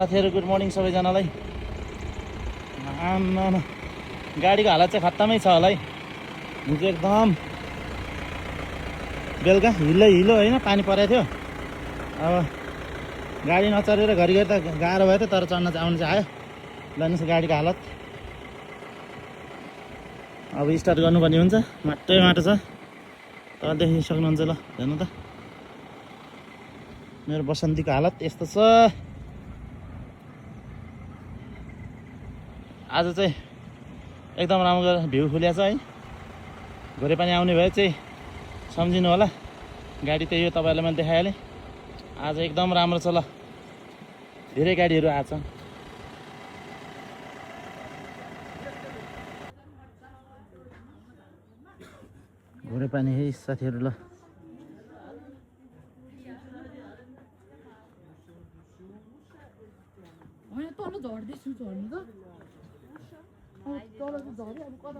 साथीहरु good morning सबैजनालाई। आम्मा गाडीको हालत चाहिँ खत्तमै छ होला है। हिजो एकदम बेलुका हिलो होइन पानी परेको थियो। अब गाडी नचढेर घरिघरि त गाह्रो भयो त, तर चढ्न चाहिँ आउनु चाहिँ आयो। लानुहोस् गाडीको हालत। अब स्टार्ट गर्नुपर्ने हुन्छ। माटै माटो छ, तर देखिन सक्नुहुन्छ ल, हेर्नु त मेरो बसन्तीको हालत यस्तो छ। आज चाहिँ एकदम राम्रो भ्यू खुल्या छ है। घोरे पनि आउने भए चाहिँ सम्झिनु होला। गाडी त यो तपाईहरुलाई मैले देखाइहालेँ। आज एकदम राम्रो छ ल, धेरै गाडीहरू आछ। घोरे पनि है साथीहरु ल। होइन तल झर्दैछु झर्नु त तल चाहिँ झऱ्यो अब कता